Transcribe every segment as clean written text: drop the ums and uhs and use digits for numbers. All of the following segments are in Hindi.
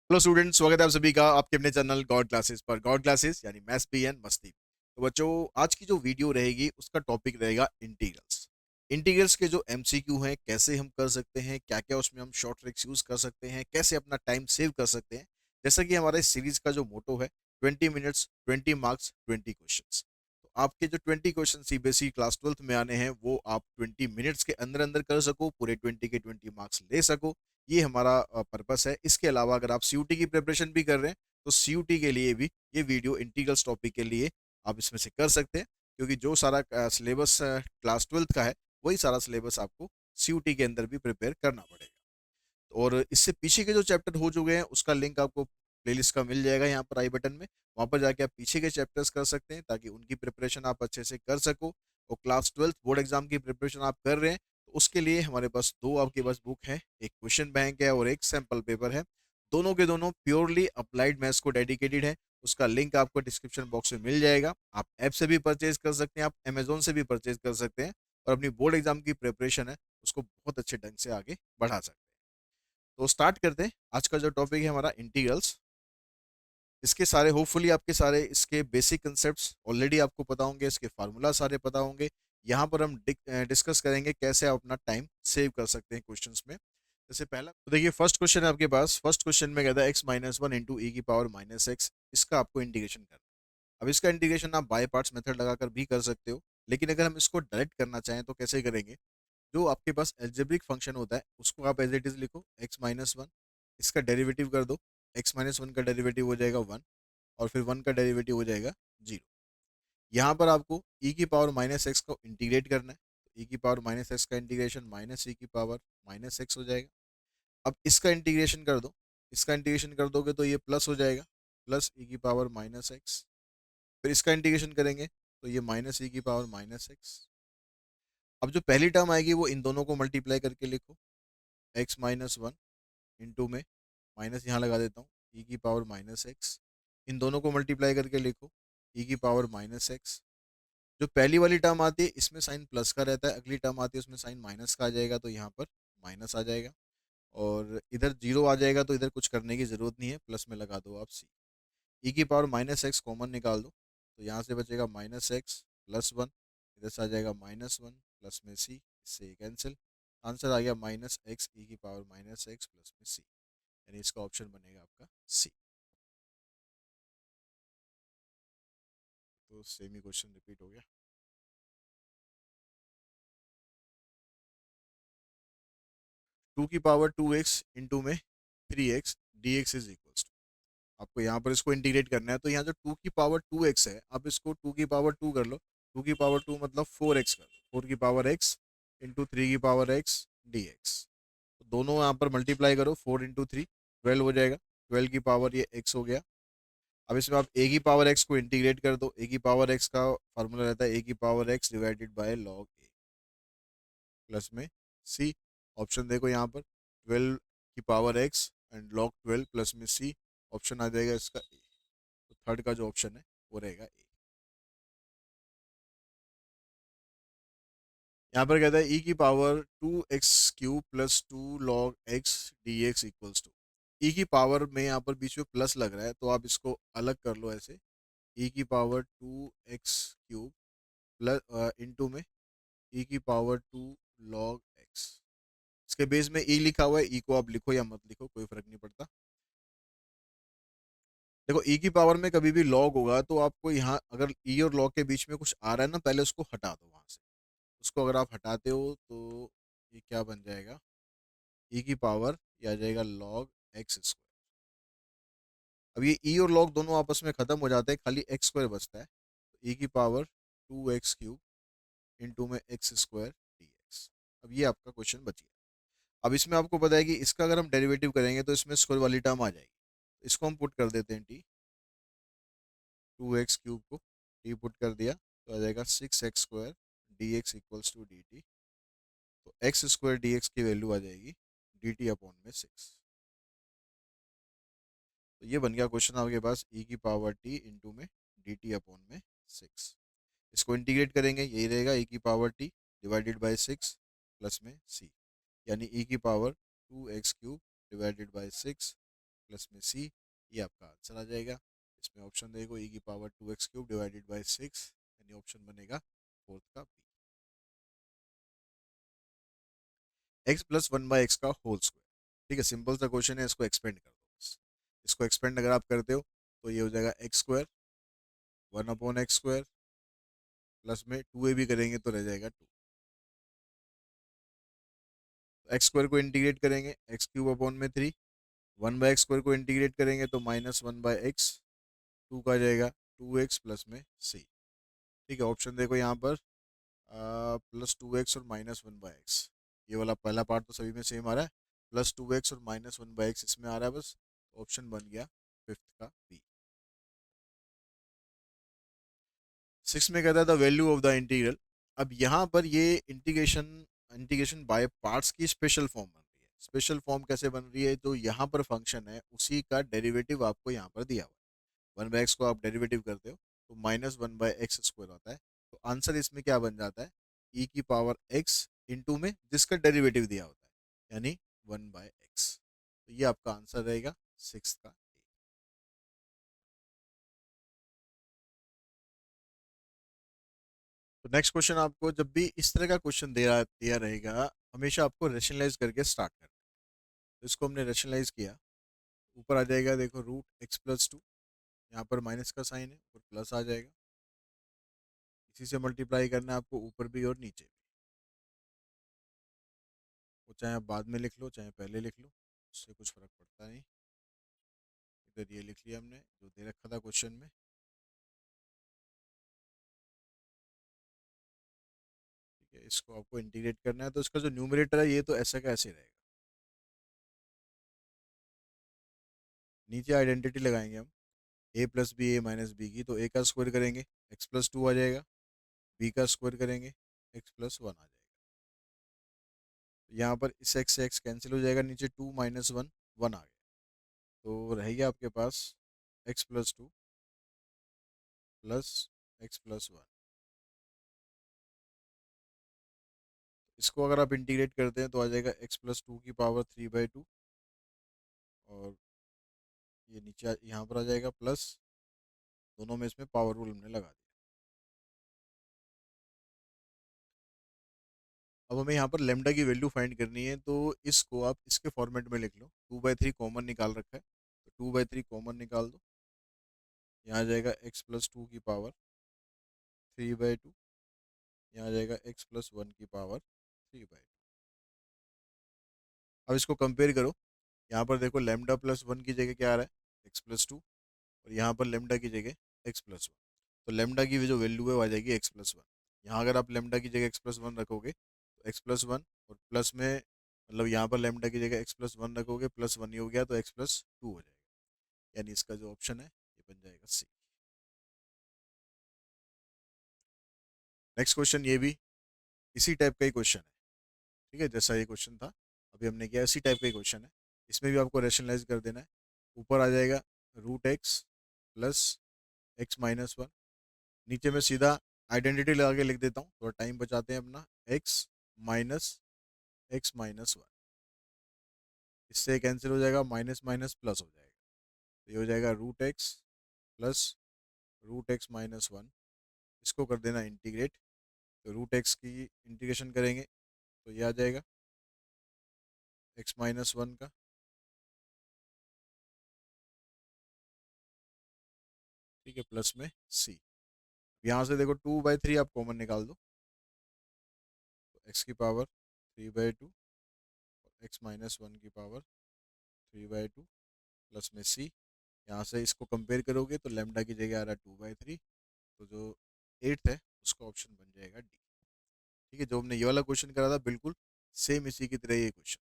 हेलो स्टूडेंट्स, स्वागत है आप सभी का आपके अपने चैनल गॉड क्लासेस पर। गॉड क्लासेस यानी मैथ्स बी एन मस्ती। तो बच्चों, आज की जो वीडियो रहेगी उसका टॉपिक रहेगा इंटीग्रल्स। इंटीग्रल्स के जो एमसीक्यू हैं, कैसे हम कर सकते हैं, क्या क्या उसमें हम शॉर्ट ट्रिक्स यूज कर सकते हैं, कैसे अपना टाइम सेव कर सकते हैं। जैसा कि हमारे इस सीरीज का जो मोटो है 20 मिनट्स 20 मार्क्स 20 क्वेश्चन। तो आपके जो 20 क्वेश्चन सीबीएसई क्लास 12th में आने हैं वो आप 20 मिनट्स के अंदर अंदर कर सको, पूरे 20 के 20 मार्क्स ले सको। ये हमारा पर्पस है। इसके अलावा अगर आप सीयूटी की प्रिपरेशन भी कर रहे हैं तो सीयूटी के लिए भी ये वीडियो इंटीग्रल्स टॉपिक के लिए आप इसमें से कर सकते हैं, क्योंकि जो सारा सिलेबस क्लास 12th का है वही सारा सिलेबस आपको सीयूटी के अंदर भी प्रिपेयर करना पड़ेगा। और इससे पीछे के जो चैप्टर हो चुके हैं उसका लिंक आपको प्लेलिस्ट का मिल जाएगा यहाँ पर आई बटन में। वहाँ पर जाके आप पीछे के चैप्टर्स कर सकते हैं ताकि उनकी प्रिपरेशन आप अच्छे से कर सको। और क्लास 12th बोर्ड एग्जाम की प्रिपरेशन आप कर रहे हैं तो उसके लिए हमारे पास दो आपके पास बुक है, एक क्वेश्चन बैंक है और एक सैम्पल पेपर है। दोनों के दोनों प्योरली अप्लाइड मैथ्स को डेडिकेटेड है। उसका लिंक आपको डिस्क्रिप्शन बॉक्स में मिल जाएगा। आप ऐप से भी परचेज कर सकते हैं, आप अमेजोन से भी परचेज कर सकते हैं और अपनी बोर्ड एग्जाम की प्रिपरेशन है उसको बहुत अच्छे ढंग से आगे बढ़ा सकते हैं। तो स्टार्ट करते हैं। आज का जो टॉपिक है हमारा इंटीग्रल्स। इसके सारे होपफुली आपके सारे इसके बेसिक कंसेप्ट्स ऑलरेडी आपको पता होंगे, इसके फार्मूला सारे पता होंगे। यहाँ पर हम डिस्कस करेंगे कैसे आप अपना टाइम सेव कर सकते हैं क्वेश्चंस में। जैसे पहला तो देखिए, फर्स्ट क्वेश्चन है आपके पास। फर्स्ट क्वेश्चन में कहता है x-1 × e⁻−x। इसका आपको इंटीग्रेशन करना है। अब इसका इंटीग्रेशन आप बाय पार्ट्स मेथड लगाकर भी कर सकते हो, लेकिन अगर हम इसको डायरेक्ट करना चाहें तो कैसे करेंगे। जो आपके पास एल्जेब्रिक फंक्शन होता है उसको आप एज इट इज लिखो x-1। इसका डेरिवेटिव कर दो। x-1 का डेरिवेटिव हो जाएगा 1 और फिर 1 का डेरिवेटिव हो जाएगा 0। यहाँ पर आपको e⁻−x को इंटीग्रेट करना है। तो e⁻−x का इंटीग्रेशन -e⁻−x हो जाएगा। अब इसका इंटीग्रेशन कर दो। इसका इंटीग्रेशन कर दोगे तो ये प्लस हो जाएगा, प्लस e⁻−x। फिर इसका इंटीग्रेशन करेंगे तो ये -e⁻−x। अब जो पहली टर्म आएगी वो इन दोनों को मल्टीप्लाई करके लिखो। x-1 इंटू में माइनस यहाँ लगा देता हूँ e⁻−x। इन दोनों को मल्टीप्लाई करके लिखो e⁻−x। जो पहली वाली टर्म आती है इसमें साइन प्लस का रहता है, अगली टर्म आती है उसमें साइन माइनस का आ जाएगा, तो यहाँ पर माइनस आ जाएगा। और इधर जीरो आ जाएगा तो इधर कुछ करने की जरूरत नहीं है, प्लस में लगा दो आप सी। e⁻−x कॉमन निकाल दो तो यहाँ से बचेगा -x प्लस 1। इधर से आ जाएगा -1 प्लस में सी, इससे कैंसिल। आंसर आ गया -x e⁻−x प्लस में सी, यानी इसका ऑप्शन बनेगा आपका सी। तो सेम ही क्वेश्चन रिपीट हो गया। 2 की पावर 2x इंटू में 3x dx is equals to. आपको यहाँ पर इसको इंटीग्रेट करना है, तो यहाँ जो 2 की पावर 2x है आप इसको 2 की पावर 2 कर लो। 2 की पावर 2 मतलब 4x कर लो। 4 की पावर x इंटू 3 की पावर x dx। तो दोनों यहाँ पर मल्टीप्लाई करो, 4 इंटू 3 12 हो जाएगा। 12 की पावर ये x हो गया। अब इसमें आप a की पावर x को इंटीग्रेट कर दो। a की पावर x का फार्मूला रहता है a की power x divided by log a plus में c। ऑप्शन देखो यहाँ पर 12 की power x and log 12 plus में c। ऑप्शन आ जाएगा इसका a। तो थर्ड का जो ऑप्शन है वो रहेगा ए। यहाँ पर कहता है e⁻2x³ plus 2 log x dx equals to. E की पावर में यहाँ पर बीच में प्लस लग रहा है तो आप इसको अलग कर लो ऐसे। e⁻2x³ प्लस इंटू में e⁻2 log x। इसके बेस में ई लिखा हुआ है, ई को आप लिखो या मत लिखो कोई फर्क नहीं पड़ता। देखो ई की पावर में कभी भी लॉग होगा तो आपको यहाँ अगर ई और लॉग के बीच में कुछ आ रहा है ना, पहले उसको हटा दो वहां से। उसको अगर आप हटाते हो तो ये क्या बन जाएगा, ई की पावर ये आ जाएगा लॉग x²। अब ये ई और लॉग दोनों आपस में खत्म हो जाते हैं, खाली x² बचता है। तो e⁻2x³ इंटू में x² dx। अब ये आपका क्वेश्चन बच गया। अब इसमें आपको पता है कि इसका अगर हम डेरिवेटिव करेंगे तो इसमें स्क्वायर वाली टर्म आ जाएगी। इसको हम पुट कर देते हैं टी। 2x³ को टी पुट कर दिया तो आ जाएगा 6x² dx equals to dt। तो x² dx की वैल्यू आ जाएगी dt अपॉन में 6। तो ये बन गया क्वेश्चन आपके पास e⁻t इंटू में dt अपॉन में 6। इसको इंटीग्रेट करेंगे यही रहेगा e⁻t डिवाइडेड बाई 6 प्लस में c, यानी e⁻2x³ डिवाइडेड बाई 6 प्लस में सी, ये आपका आंसर आ जाएगा। इसमें ऑप्शन देखो ई की पावर 2x³ डिवाइडेड बाई 6, यानी ऑप्शन बनेगा फोर्थ का B. X plus one by x का होल स्क्वायर, ठीक है, सिंपल सा क्वेश्चन है, इसको एक्सपेंड कर दो बस। इसको एक्सपेंड अगर आप करते हो तो ये हो जाएगा एक्स स्क्वायर 1/x² प्लस में 2a भी करेंगे तो रह जाएगा 2। एक्स स्क्वायर को इंटीग्रेट करेंगे x³/3, 1/x² को इंटीग्रेट करेंगे तो -1/x, 2 का आ जाएगा 2x प्लस में c। ठीक है, ऑप्शन देखो यहाँ पर +2x और -1/x, ये वाला पहला पार्ट तो सभी में सेम आ रहा है, +2x और -1/x इसमें आ रहा है बस, ऑप्शन बन गया फिफ्थ का बी। 6 में कहता है the value of the integral. अब यहाँ पर ये इंटीग्रेशन इंटीग्रेशन बाय पार्ट्स की स्पेशल फॉर्म बन रही है। स्पेशल फॉर्म कैसे बन रही है, तो यहाँ पर फंक्शन है उसी का डेरिवेटिव आपको यहाँ पर दिया हुआ है। 1/x को आप डेरिवेटिव करते हो तो -1/x² होता है। तो आंसर इसमें क्या बन जाता है, ई की पावर x इंटू में जिसका डेरिवेटिव दिया होता है, यानी 1/x। तो ये आपका आंसर रहेगा सिक्स का। तो नेक्स्ट क्वेश्चन, आपको जब भी इस तरह का क्वेश्चन दिया रहेगा, हमेशा आपको रेशनलाइज करके स्टार्ट करना है। तो इसको हमने रेशनलाइज किया, ऊपर आ जाएगा देखो √x+2, यहाँ पर माइनस का साइन है, ऊपर प्लस आ जाएगा। इसी से मल्टीप्लाई करना है आपको ऊपर भी और नीचे भी। वो चाहे आप बाद में लिख लो चाहे पहले लिख लो, उससे कुछ फर्क पड़ता नहीं। इधर ये लिख लिया हमने जो दे रखा था क्वेश्चन में। ठीक है, इसको आपको इंटीग्रेट करना है, तो इसका जो न्यूमरेटर है ये तो ऐसा का ऐसे रहेगा। नीचे आइडेंटिटी लगाएंगे हम, a+b a-b की, तो a का स्क्वायर करेंगे x+2 आ जाएगा, b का स्क्वायर करेंगे x+1 आ जाएगा। यहाँ पर इस x से x कैंसिल हो जाएगा, नीचे 2 - 1 1 आ गया, तो रहेगा आपके पास x+2 प्लस x+1। इसको अगर आप इंटीग्रेट करते हैं तो आ जाएगा x+2 की पावर 3/2, और ये नीचे यहाँ पर आ जाएगा प्लस, दोनों में इसमें पावर रूल हमने लगा दिया। अब हमें यहाँ पर लेमडा की वैल्यू फाइंड करनी है, तो इसको आप इसके फॉर्मेट में लिख लो। 2/3 कॉमन निकाल रखा है, तो 2/3 कॉमन निकाल दो, यहाँ आ जाएगा x+2 की पावर 3/2, यहाँ आ जाएगा x+1 की पावर 3/2। अब इसको कंपेयर करो, यहाँ पर देखो लेमडा+1 की जगह क्या आ रहा है x+2, और यहाँ पर लेमडा की जगह x+1। तो लेमडा की जो वैल्यू है वो आ जाएगी x+1। यहाँ अगर आप लेमडा की जगह x+1 रखोगे तो x+1 और प्लस में, मतलब यहाँ पर लेमडा की जगह x+1 रखोगे, +1 ही हो गया तो x+2 हो जाएगा, यानी इसका जो ऑप्शन है ये बन जाएगा सी। नेक्स्ट क्वेश्चन, ये भी इसी टाइप का ही क्वेश्चन है, ठीक है, जैसा ये क्वेश्चन था अभी हमने किया इसी टाइप का ही क्वेश्चन है। इसमें भी आपको रेशनलाइज कर देना है। ऊपर आ जाएगा √x प्लस x-1, नीचे में सीधा आइडेंटिटी लगा के लिख देता हूँ, थोड़ा टाइम बचाते हैं अपना, x माइनस x-1, इससे कैंसिल हो जाएगा, माइनस माइनस प्लस हो जाएगा, तो ये हो जाएगा √x प्लस √x-1। इसको कर देना इंटीग्रेट, तो √x की इंटीग्रेशन करेंगे तो ये आ जाएगा x-1 का, ठीक है, प्लस में c। यहाँ से देखो 2/3 आप कॉमन निकाल दो, तो x की पावर 3/2 और x-1 की पावर 3/2 प्लस में c। यहाँ से इसको कंपेयर करोगे तो लेमडा की जगह आ रहा है 2/3, तो जो एट्थ है उसका ऑप्शन बन जाएगा डी। ठीक है, जो हमने ये वाला क्वेश्चन करा था बिल्कुल सेम इसी की तरह ये क्वेश्चन।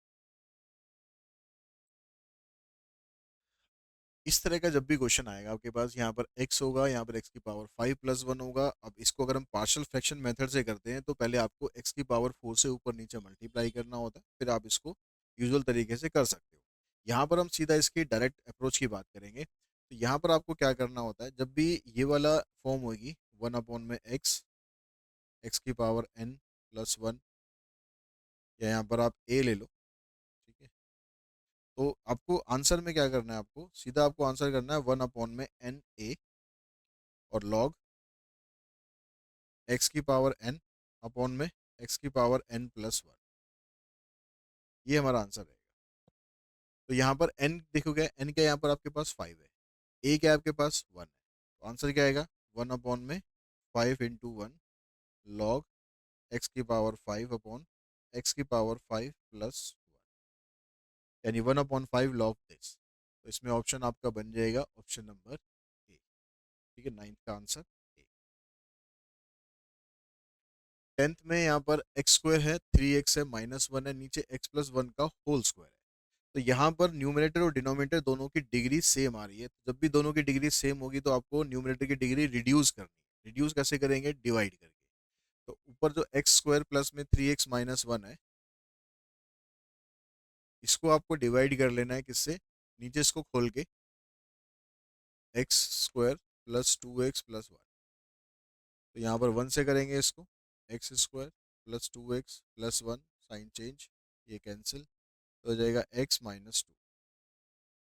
इस तरह का जब भी क्वेश्चन आएगा आपके पास, यहाँ पर x होगा, यहाँ पर x की पावर 5+1 होगा। अब इसको अगर हम पार्शियल फ्रैक्शन मेथड से करते हैं तो पहले आपको x की पावर 4 से ऊपर नीचे मल्टीप्लाई करना होता है, फिर आप इसको यूजुअल तरीके से कर सकते हो। यहाँ पर हम सीधा इसकी डायरेक्ट अप्रोच की बात करेंगे, तो यहाँ पर आपको क्या करना होता है, जब भी ये वाला फॉर्म होगी 1/x, x की पावर n+1, या यहाँ पर आप a ले लो, ठीक है, तो आपको आंसर में क्या करना है, आपको सीधा आपको आंसर करना है 1/n(a) और log x की पावर n अपॉन में x की पावर n+1। ये हमारा आंसर है। तो यहाँ पर n देखोगे, n क्या है यहाँ पर आपके पास 5 है, a क्या है आपके पास 1 है, तो आंसर क्या आएगा 1/5 × 1 log x की पावर 5 अपॉन x की पावर 5+1, यानी 1/5 log दिस। तो इसमें ऑप्शन आपका बन जाएगा ऑप्शन नंबर ए। ठीक है, 9th का आंसर ए। 10th में यहाँ पर x² है, 3x है, -1 है, नीचे x+1 का होल स्क्वायर है। तो यहाँ पर न्यूमरेटर और डिनोमिनेटर दोनों की डिग्री सेम आ रही है, तो जब भी दोनों की डिग्री सेम होगी तो आपको न्यूमरेटर की डिग्री रिड्यूस करनी है। रिड्यूस कैसे करेंगे, डिवाइड करके। तो ऊपर जो x² प्लस में 3x -1 है, इसको आपको डिवाइड कर लेना है किससे, नीचे इसको खोल के, x² प्लस 2x+1। तो यहाँ पर 1 से करेंगे इसको, x² plus 2x+1 sign change, ये कैंसिल, तो हो जाएगा x-2।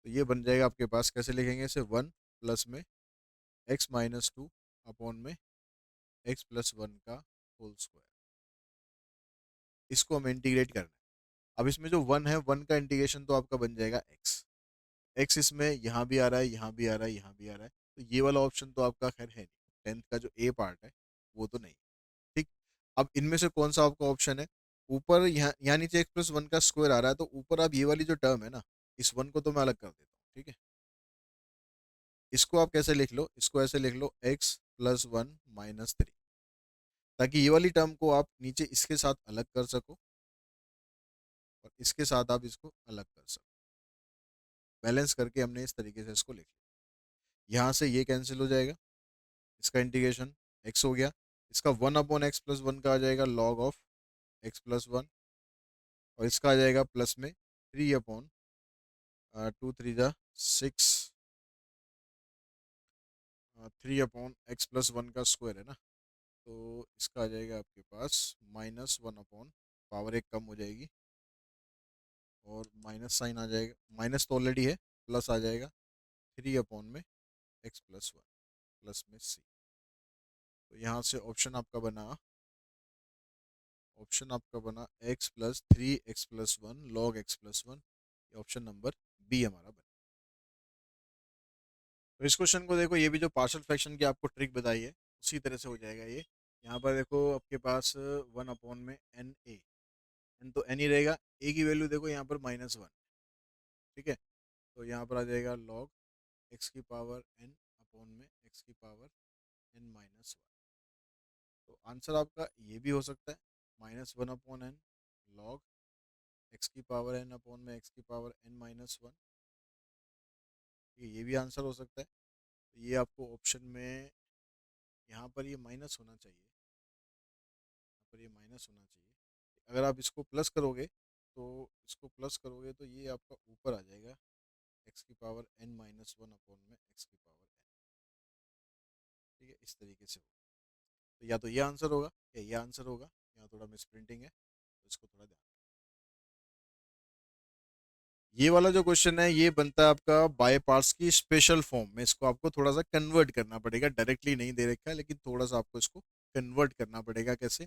तो ये बन जाएगा आपके पास, कैसे लिखेंगे इसे, 1 प्लस में x-2 अपॉन में x+1 का होल स्क्वायर। इसको हम इंटीग्रेट करना है। अब इसमें जो 1 है, 1 का इंटीग्रेशन तो आपका बन जाएगा x इसमें यहाँ भी आ रहा है, यहाँ भी आ रहा है, यहाँ भी आ रहा है, तो ये वाला ऑप्शन तो आपका खैर है नहीं। 10th का जो ए पार्ट है वो तो नहीं। ठीक। अब इनमें से कौन सा आपका ऑप्शन है, ऊपर यहाँ नीचे x+1 का स्क्वायर आ रहा है, तो ऊपर आप ये वाली जो टर्म है ना, इस 1 को तो मैं अलग कर देता हूँ। ठीक है, इसको आप कैसे लिख लो, इसको ऐसे लिख लो x+1 -3, ताकि ये वाली टर्म को आप नीचे इसके साथ अलग कर सको और इसके साथ आप इसको अलग कर सको। बैलेंस करके हमने इस तरीके से इसको लिख लिया। यहाँ से ये कैंसिल हो जाएगा, इसका इंटीग्रेशन x हो गया, इसका 1/x+1 का आ जाएगा log ऑफ x+1, और इसका आ जाएगा प्लस में 3/2 3 जा 6, 3/x+1 का स्क्वायर है ना, तो इसका आ जाएगा आपके पास -1 पावर एक कम हो जाएगी और माइनस साइन आ जाएगा, माइनस तो ऑलरेडी है, प्लस आ जाएगा 3/x+1 प्लस में c। तो यहाँ से ऑप्शन आपका बना x+3x+1 log x+1, option number B हमारा बना। तो इस क्वेश्चन को देखो, ये भी जो पार्शियल फ्रैक्शन की आपको ट्रिक बताई है उसी तरह से हो जाएगा ये। यहाँ पर देखो आपके पास 1/n(a), n तो n ही रहेगा, a की वैल्यू देखो यहाँ पर -1। ठीक है, तो यहाँ पर आ जाएगा log x की पावर n अपॉन में x की पावर n-1। तो आंसर आपका ये भी हो सकता है -1/n log x की पावर n अपॉन में x की पावर n-1। ये भी आंसर हो सकता है। तो ये आपको ऑप्शन में, यहाँ पर ये माइनस होना चाहिए, यहाँ पर ये माइनस होना चाहिए। अगर आप इसको प्लस करोगे, तो इसको प्लस करोगे तो ये आपका ऊपर आ जाएगा x की पावर n-1 अपॉन में x की पावर n। ठीक है, इस तरीके से होगा। तो या तो ये आंसर होगा या ये आंसर होगा, यहाँ थोड़ा मिस प्रिंटिंग है, तो इसको थोड़ा ध्यान। ये वाला जो क्वेश्चन है ये बनता है आपका बाय पार्ट्स की स्पेशल फॉर्म में, इसको आपको थोड़ा सा कन्वर्ट करना पड़ेगा, डायरेक्टली नहीं दे रखा है लेकिन थोड़ा सा आपको इसको कन्वर्ट करना पड़ेगा। कैसे,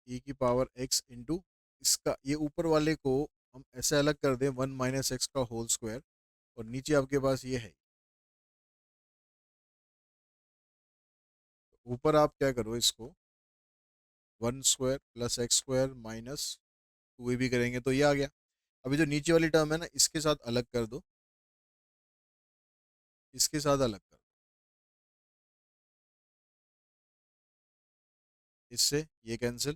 e की पावर x इंटू इसका, ये ऊपर वाले को हम ऐसे अलग कर दें 1 - x का होल स्क्वायर, और नीचे आपके पास ये है। ऊपर आप क्या करो, इसको 1² प्लस x² -2 भी करेंगे तो ये आ गया। अभी जो नीचे वाली टर्म है ना, इसके साथ अलग कर दो, इसके साथ अलग कर दो, इससे ये कैंसिल।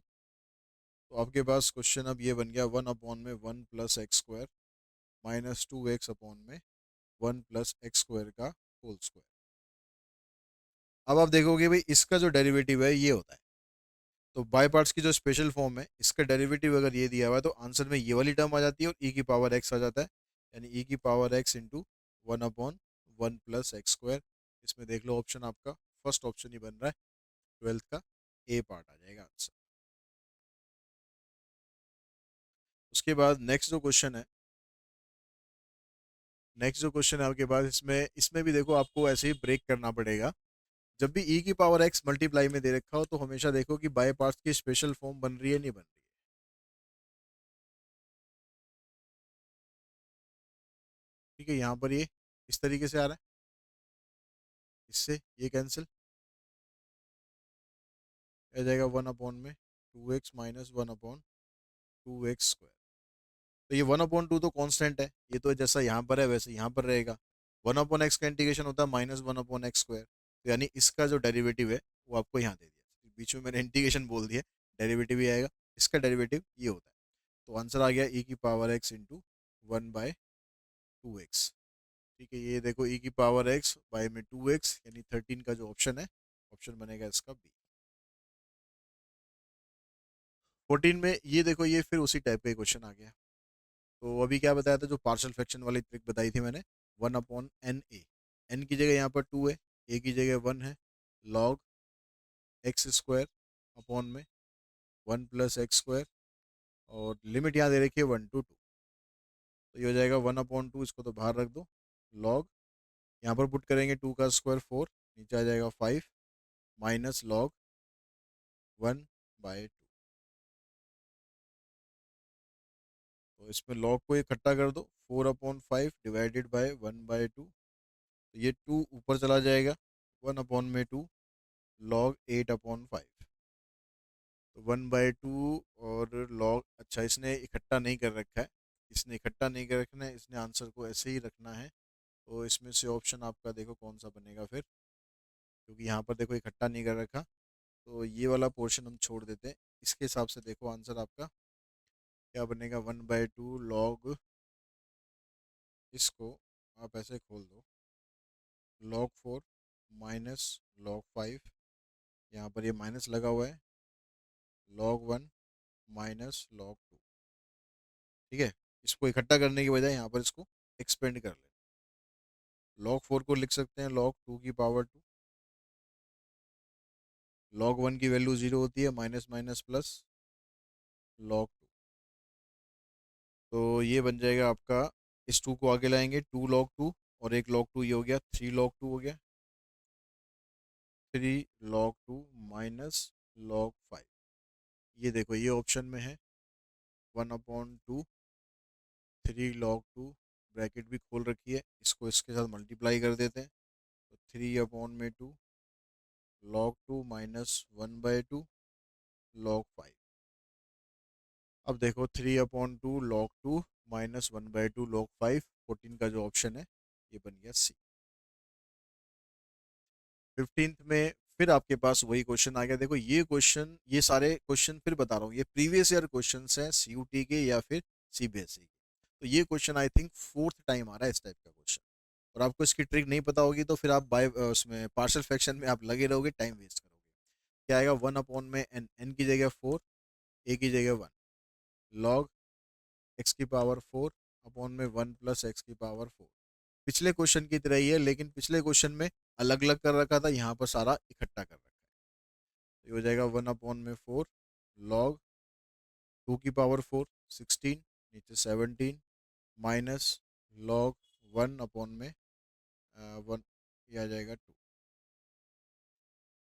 तो आपके पास क्वेश्चन अब ये बन गया 1/(1 + x² -2x अपॉन में 1 + x² का होल स्क्वायर। अब आप देखोगे भाई, इसका जो डेरिवेटिव है ये होता है, तो बाय पार्ट्स की जो स्पेशल फॉर्म है, इसका डेरिवेटिव अगर ये दिया हुआ है तो आंसर में ये वाली टर्म आ जाती है और e की पावर x आ जाता है, यानी e की पावर x इंटू 1/(1 + x²। इसमें देख लो ऑप्शन आपका फर्स्ट ऑप्शन ही बन रहा है, 12th का ए पार्ट आ जाएगा आंसर। उसके बाद नेक्स्ट जो क्वेश्चन है नेक्स्ट जो क्वेश्चन है आपके पास, इसमें इसमें भी देखो आपको ऐसे ही ब्रेक करना पड़ेगा। जब भी ई की पावर एक्स मल्टीप्लाई में दे रखा हो तो हमेशा देखो कि बाय पार्ट्स की स्पेशल फॉर्म बन रही है नहीं बन रही है। ठीक है, यहाँ पर ये इस तरीके से आ रहा है, इससे ये कैंसिल आ जाएगा, 1 अपॉन में 2x minus 1 upon 2x square. तो ये 1 अपॉन 2 तो कांस्टेंट है, ये तो जैसा यहाँ पर है वैसे यहाँ पर रहेगा। 1 अपॉन एक्स का इंटीग्रेशन होता है -1 अपॉन x स्क्वायर, तो यानी इसका जो डेरिवेटिव है वो आपको यहाँ दे दिया, बीच में मैंने इंटीग्रेशन बोल दिया, डेरिवेटिव ही आएगा, इसका डेरिवेटिव ये होता है। तो आंसर आ गया ई की पावर एक्स इंटू 1/2x। ठीक है, ये देखो ई की पावर एक्स बाय में 2x, यानी 13 का जो ऑप्शन है, ऑप्शन बनेगा इसका बी। 14 में ये देखो, ये फिर उसी टाइप का क्वेश्चन आ गया। तो अभी क्या बताया था, जो पार्शियल फ्रैक्शन वाली ट्रिक बताई थी मैंने, 1/n a। एन की जगह यहाँ पर 2 है, ए की जगह 1 है, लॉग एक्स स्क्वायर अपॉन में 1 + x स्क्वायर, और लिमिट यहाँ दे रखी है 1 to 2। तो ये हो जाएगा 1/2, इसको तो बाहर रख दो, लॉग यहाँ पर पुट करेंगे 2 का स्क्वायर 4, नीचे आ जाएगा 5, माइनस लॉग 1/2। तो इसमें लॉग को इकट्ठा कर दो, 4/5 डिवाइडेड बाय 1/2। तो ये 2 ऊपर चला जाएगा, 1/2 लॉग 8/5। तो 1/2 और लॉग, अच्छा इसने इकट्ठा नहीं कर रखा है, इसने इकट्ठा नहीं कर रखना है, इसने आंसर को ऐसे ही रखना है। तो इसमें से ऑप्शन आपका देखो कौन सा बनेगा फिर, क्योंकि यहाँ पर देखो इकट्ठा नहीं कर रखा, तो ये वाला पोर्शन हम छोड़ देते हैं। इसके हिसाब से देखो आंसर आपका क्या बनेगा, 1/2 लॉग, इसको आप ऐसे खोल दो, log 4 माइनस log 5, यहाँ पर ये माइनस लगा हुआ है, log 1 माइनस log 2। ठीक है, इसको इकट्ठा करने की बजाय यहाँ पर इसको एक्सपेंड कर लें। log 4 को लिख सकते हैं log 2 की पावर 2, log 1 की वैल्यू 0 होती है, माइनस माइनस प्लस log 2। तो ये बन जाएगा आपका, इस 2 को आगे लाएंगे, 2 log 2, और एक log 2 ये हो गया, 3 log 2 हो गया, 3 log 2 माइनस log 5। ये देखो ये ऑप्शन में है, 1/2, 3 log 2, ब्रैकेट भी खोल रखी है, इसको इसके साथ मल्टीप्लाई कर देते हैं। तो 3/2 log 2 माइनस 1/2 log 5। अब देखो 3/2 log 2 माइनस 1/2 log 5, 14 का जो ऑप्शन है ये बन गया सी। 15th में फिर आपके पास वही क्वेश्चन आ गया। देखो ये क्वेश्चन, ये सारे क्वेश्चन फिर बता रहा हूँ, ये प्रीवियस ईयर क्वेश्चंस हैं सीयूटी के या फिर सीबीएसई के। तो ये question I think fourth time आ रहा है इस टाइप का क्वेश्चन, और आपको इसकी ट्रिक नहीं पता होगी तो फिर आप बाय उसमें पार्शियल फ्रैक्शन में आप लगे रहोगे, टाइम वेस्ट करोगे। क्या आएगा, 1/n, n की जगह 4, ए की जगह 1, लॉग एक्स की पावर 4 अपॉन में 1 + x की पावर 4। पिछले क्वेश्चन की तरह ही है, लेकिन पिछले क्वेश्चन में अलग अलग कर रखा था, यहाँ पर सारा इकट्ठा कर रखा है। तो ये हो जाएगा 1/4 लॉग 2 की पावर 4, 16, नीचे 17, माइनस लॉग 1/1, ये आ जाएगा 2।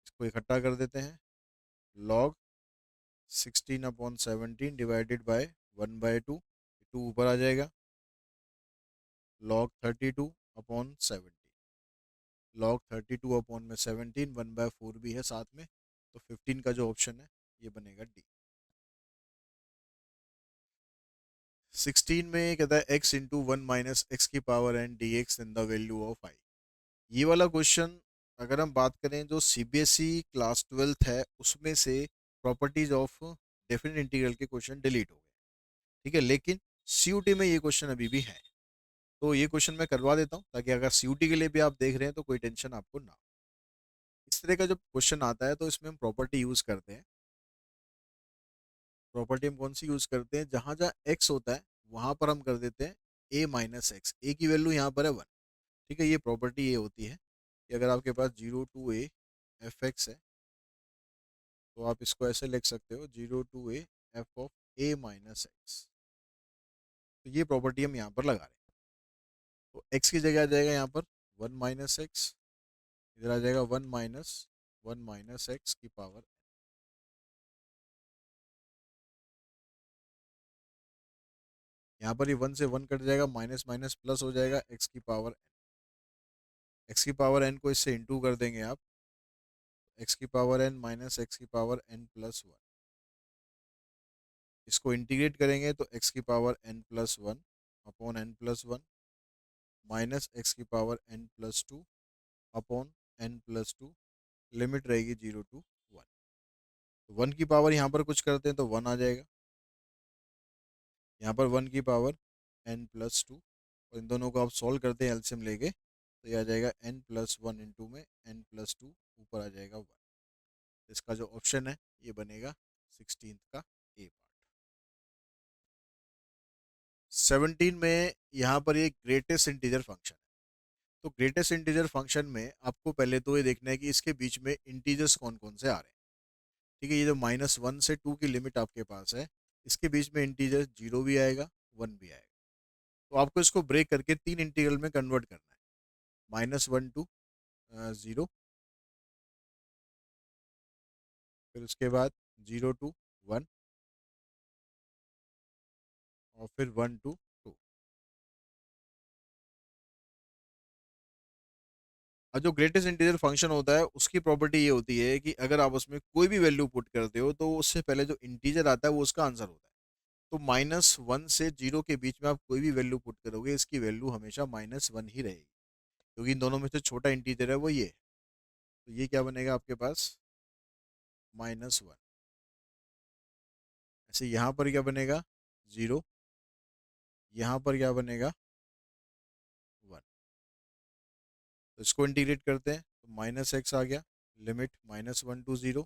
इसको इकट्ठा कर देते हैं, लॉग 16/17 डिवाइडेड बाय 1/2, 2 ऊपर आ जाएगा, लॉग 32/17, log 32/17, 1/4 भी है साथ में। तो 15 का जो ऑप्शन है ये बनेगा डी। 16 में कहता है x × 1 - x की power n dx in the value of I. ये वाला क्वेश्चन अगर हम बात करें, जो सीबीएसई क्लास 12th है उसमें से प्रॉपर्टीज ऑफ डेफिनेट इंटीग्रल के क्वेश्चन डिलीट हो गए। ठीक है, लेकिन सीयूटी में ये क्वेश्चन अभी भी है, तो ये क्वेश्चन मैं करवा देता हूँ, ताकि अगर सीयूटी के लिए भी आप देख रहे हैं तो कोई टेंशन आपको ना हो। इस तरह का जब क्वेश्चन आता है तो इसमें हम प्रॉपर्टी यूज करते हैं। प्रॉपर्टी हम कौन सी यूज करते हैं, जहां जहां एक्स होता है वहां पर हम कर देते हैं a - x, ए की वैल्यू यहाँ पर है 1। ठीक है, ये प्रॉपर्टी ये होती है कि अगर आपके पास 0 to a f(x) है, तो आप इसको ऐसे लिख सकते हो, 0 to a f(a - x)। तो ये प्रॉपर्टी हम यहाँ पर लगा रहे हैं। तो x की जगह आ जाएगा यहाँ पर 1 - x, इधर आ जाएगा 1 - 1 - x की पावर। यहाँ पर ये 1 से 1 कट जाएगा, माइनस माइनस प्लस हो जाएगा, एक्स की पावर n को इससे इंटू कर देंगे आप, एक्स की पावर n माइनस एक्स की पावर n+1। इसको इंटीग्रेट करेंगे तो एक्स की power n+1 upon n+1 minus x की power n+2 upon n+2, limit रहेगी 0 to 1। तो 1 की पावर यहाँ पर कुछ करते हैं तो 1 आ जाएगा, यहाँ पर 1 की पावर n+2, और इन दोनों को आप सॉल्व करते हैं एलसीएम लेके, तो ये आ जाएगा n+1 इंटू में n+2, ऊपर आ जाएगा 1। इसका जो ऑप्शन है ये बनेगा 16 का ए पार्ट। 17 में यहाँ पर ये ग्रेटेस्ट इंटीजर फंक्शन है। तो ग्रेटेस्ट इंटीजर फंक्शन में आपको पहले तो ये देखना है कि इसके बीच में इंटीजर्स कौन कौन से आ रहे हैं। ठीक है, ये जो -1 से 2 की लिमिट आपके पास है, इसके बीच में इंटीजर 0 भी आएगा, 1 भी आएगा। तो आपको इसको ब्रेक करके 3 इंटीग्रल में कन्वर्ट करना है, -1 to 0, फिर उसके बाद 0 to 1, और फिर 1 to 2। और जो ग्रेटेस्ट इंटीजर फंक्शन होता है उसकी प्रॉपर्टी ये होती है कि अगर आप उसमें कोई भी वैल्यू पुट करते हो तो उससे पहले जो इंटीजर आता है वो उसका आंसर होता है। तो -1 से 0 के बीच में आप कोई भी वैल्यू पुट करोगे, इसकी वैल्यू हमेशा -1 ही रहेगी, क्योंकि इन दोनों में से छोटा इंटीजर है वो ये है। तो ये क्या बनेगा आपके पास, -1। ऐसे यहाँ पर क्या बनेगा, 0, यहाँ पर क्या बनेगा, 1। तो इसको इंटीग्रेट करते हैं तो -x आ गया, लिमिट -1 to 0,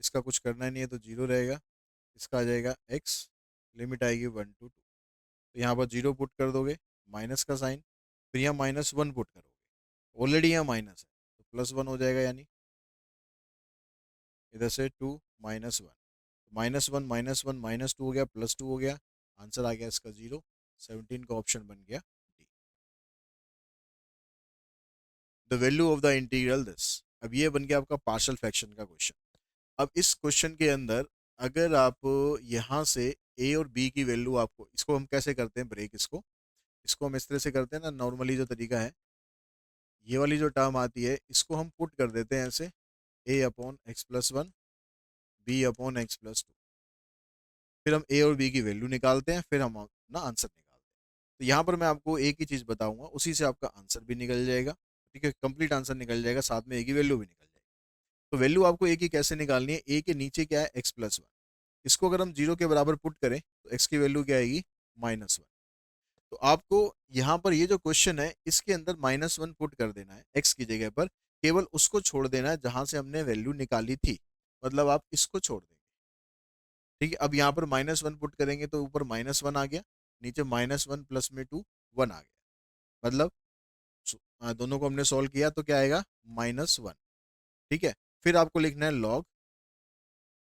इसका कुछ करना नहीं है तो 0 रहेगा, इसका आ जाएगा x, लिमिट आएगी 1 to 2। तो यहाँ पर 0 पुट कर दोगे, माइनस का साइन, फिर यहाँ -1 पुट करोगे, ऑलरेडी यहाँ माइनस है तो +1 हो जाएगा, यानी इधर से 2 -1, -1 -1 -2 हो गया, +2 हो गया, आंसर आ गया इसका 0। 17 का ऑप्शन बन गया D. The value of the integral this. अब ये बन गया आपका पार्शियल फ्रैक्शन का क्वेश्चन। अब इस क्वेश्चन के अंदर अगर आप यहाँ से ए और बी की वैल्यू, आपको इसको हम कैसे करते हैं ब्रेक, इसको हम इस तरह से करते हैं ना, नॉर्मली जो तरीका है, ये वाली जो टर्म आती है इसको हम पुट कर देते हैं ऐसे, a/x+1 b/x+2, फिर हम ए और बी की वैल्यू निकालते हैं, फिर हम अपना आंसर निकालते हैं। तो यहाँ पर मैं आपको एक ही चीज़ बताऊंगा, उसी से आपका आंसर भी निकल जाएगा। ठीक है, कंप्लीट आंसर निकल जाएगा, साथ में ए की वैल्यू भी निकल जाएगी। तो वैल्यू आपको ए की कैसे निकालनी है, ए के नीचे क्या है, x+1, इसको अगर हम 0 के बराबर पुट करें तो x की वैल्यू क्या आएगी, -1। तो आपको यहाँ पर ये जो क्वेश्चन है इसके अंदर -1 पुट कर देना है x की जगह पर, केवल उसको छोड़ देना है जहां से हमने वैल्यू निकाली थी, मतलब आप इसको छोड़ देंगे। ठीक है, अब यहाँ पर -1 पुट करेंगे तो ऊपर -1 आ गया, नीचे -1 प्लस में 2 1 आ गया, मतलब दोनों को हमने सॉल्व किया तो क्या आएगा, -1। ठीक है, फिर आपको लिखना है लॉग,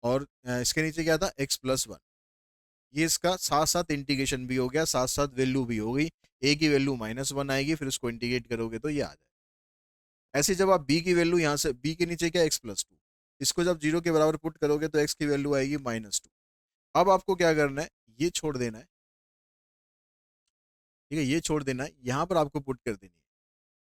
और इसके नीचे क्या था, x+1। ये इसका साथ साथ इंटीग्रेशन भी हो गया, साथ साथ वैल्यू भी हो गई। ए की वैल्यू -1 आएगी, फिर उसको इंटीग्रेट करोगे तो ये आ जाए। ऐसे जब आप बी की वैल्यू यहाँ से, बी के नीचे क्या, x+2, इसको जब 0 के बराबर पुट करोगे तो x की वैल्यू आएगी -2। अब आपको क्या करना है, ये छोड़ देना है। ठीक है, ये छोड़ देना है, यहाँ पर आपको पुट कर देनी है,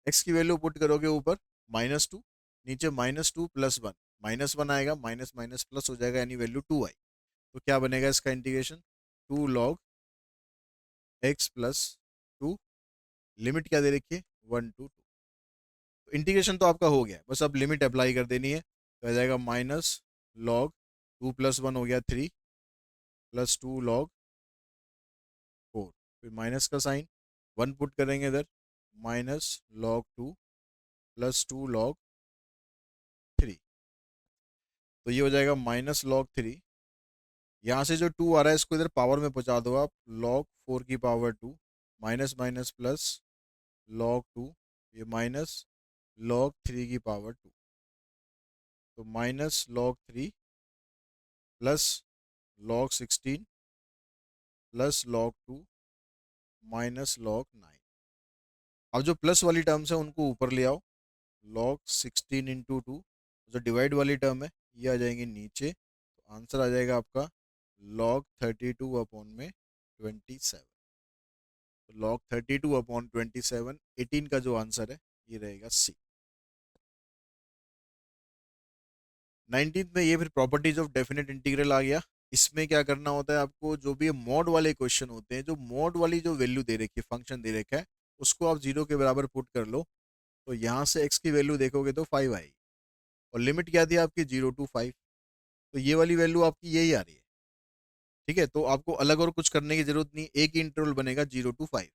x की वैल्यू पुट करोगे ऊपर -2, नीचे -2 + 1, -1 आएगा, माइनस माइनस प्लस हो जाएगा, यानी वैल्यू 2 आई। तो क्या बनेगा इसका इंटीग्रेशन, 2 log x+2, लिमिट क्या दे रखी है, 1 to 2। तो इंटीग्रेशन तो आपका हो गया, बस अब लिमिट अप्लाई कर देनी है, तो आ जाएगा -log 2 + 1 हो गया 3, +2 log 4, फिर माइनस का साइन, 1 पुट करेंगे इधर, -log 2 +2 log 3, तो ये हो जाएगा -log 3। यहाँ से जो 2 आ रहा है इसको इधर पावर में पहुँचा दो आप, log 4 की power 2, minus minus plus log 2, ये माइनस log 3 की पावर 2, तो -log 3 plus log 16 plus log 2 minus log 9। अब जो प्लस वाली टर्म्स है उनको ऊपर ले आओ, log 16 × 2, जो डिवाइड वाली टर्म है ये आ जाएंगे नीचे, तो आंसर आ जाएगा आपका log 32/27। तो log 32/27, 18 का जो आंसर है ये रहेगा सी। 19th में ये फिर प्रॉपर्टीज ऑफ डेफिनेट इंटीग्रल आ गया। इसमें क्या करना होता है आपको, जो भी मॉड वाले क्वेश्चन होते हैं, जो मॉड वाली जो वैल्यू दे रखी है, फंक्शन दे रखा है, उसको आप जीरो के बराबर पुट कर लो, तो यहाँ से एक्स की वैल्यू देखोगे तो 5 आएगी। और लिमिट क्या थी आपकी, 0 to 5, तो ये वाली वैल्यू आपकी यही आ रही है। ठीक है, तो आपको अलग और कुछ करने की जरूरत नहीं, एक ही इंटरवल बनेगा 0 to 5।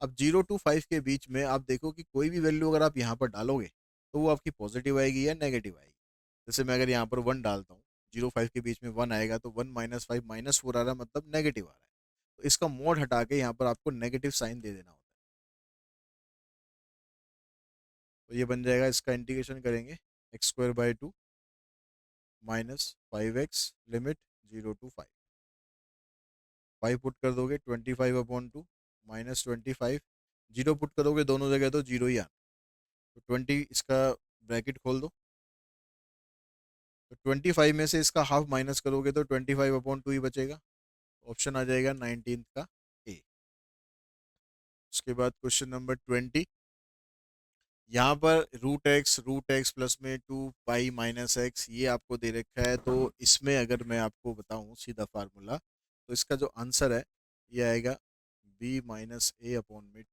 अब 0 to 5 के बीच में आप देखो कि कोई भी वैल्यू अगर आप यहाँ पर डालोगे तो वो आपकी पॉजिटिव आएगी या नेगेटिव आएगी। जैसे मैं अगर यहाँ पर 1 डालता हूँ, 0 5 के बीच में 1 आएगा, तो 1 - 5 -4 आ रहा है, मतलब नेगेटिव आ रहा है। तो इसका मोड हटा के यहाँ पर आपको नेगेटिव साइन दे देना होता है। तो ये बन जाएगा, इसका इंटीग्रेशन करेंगे x² / 2 -5x limit 0 to 5। 5 put कर दोगे 25/2 -25, जीरो पुट करोगे दोनों जगह तो जीरो ही आना। तो 20 इसका ब्रैकेट खोल दो, तो 25 में से इसका हाफ माइनस करोगे तो 25/2 ही बचेगा। ऑप्शन आ जाएगा 19 का ए। उसके बाद क्वेश्चन नंबर 20, यहाँ पर रूट एक्स प्लस में 2 पाई - एक्स ये आपको दे रखा है। तो इसमें अगर मैं आपको बताऊं सीधा फार्मूला, तो इसका जो आंसर है ये आएगा b - a/2।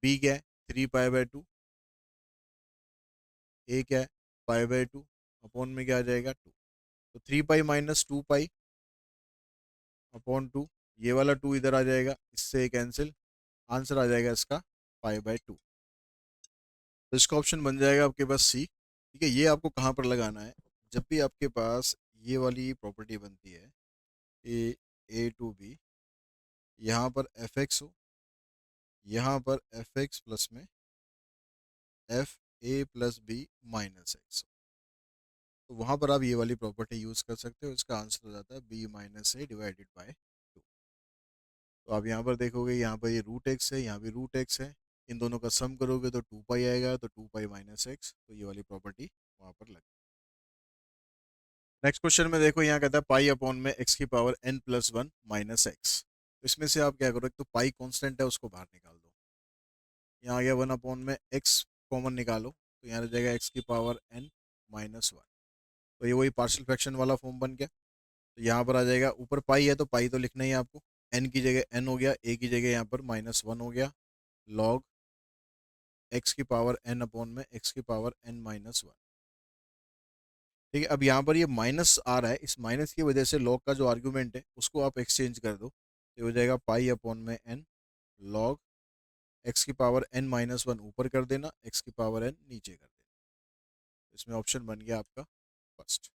बी क्या है, 3 पाई/2। ए क्या है, पाई/2। अपॉन में क्या आ जाएगा, 2। तो 3 पाई - 2 पाई/2, ये वाला 2 इधर आ जाएगा, इससे कैंसिल, आंसर आ जाएगा इसका पाई/2। तो इसका ऑप्शन बन जाएगा आपके पास सी। ठीक है, ये आपको कहाँ पर लगाना है, जब भी आपके पास ये वाली प्रॉपर्टी बनती है, a to b, यहाँ पर fx हो, यहाँ पर fx प्लस में fa+b - x, तो वहाँ पर आप ये वाली प्रॉपर्टी यूज़ कर सकते हो। इसका आंसर हो जाता है b - a/2। तो आप यहाँ पर देखोगे, यहाँ पर ये रूट एक्स है, यहाँ भी रूट एक्स है, इन दोनों का सम करोगे तो 2 पाई आएगा, तो 2 पाई - x, तो ये वाली प्रॉपर्टी वहाँ पर लग। नेक्स्ट क्वेश्चन में देखो, यहाँ कहता है पाई/, में x⁻n+1 - x। तो इसमें से आप क्या करो, एक तो पाई कांस्टेंट है उसको बाहर निकाल दो, यहाँ आ गया 1/x कॉमन निकालो, तो यहाँ रह जाएगा x⁻n-1। तो ये वही पार्शियल फ्रैक्शन वाला फॉर्म बन गया। तो यहाँ पर आ जाएगा, ऊपर पाई है तो पाई तो लिखना ही है आपको, n की जगह n हो गया, a की जगह यहाँ पर -1 हो गया, लॉग x⁻n/(x⁻n-1)। ठीक है, अब यहाँ पर ये माइनस आ रहा है, इस माइनस की वजह से लॉग का जो आर्गुमेंट है उसको आप एक्सचेंज कर दो, तो हो जाएगा पाई/n लॉग x⁻n-1 ऊपर कर देना, x⁻n नीचे कर देना। इसमें ऑप्शन बन गया आपका फर्स्ट।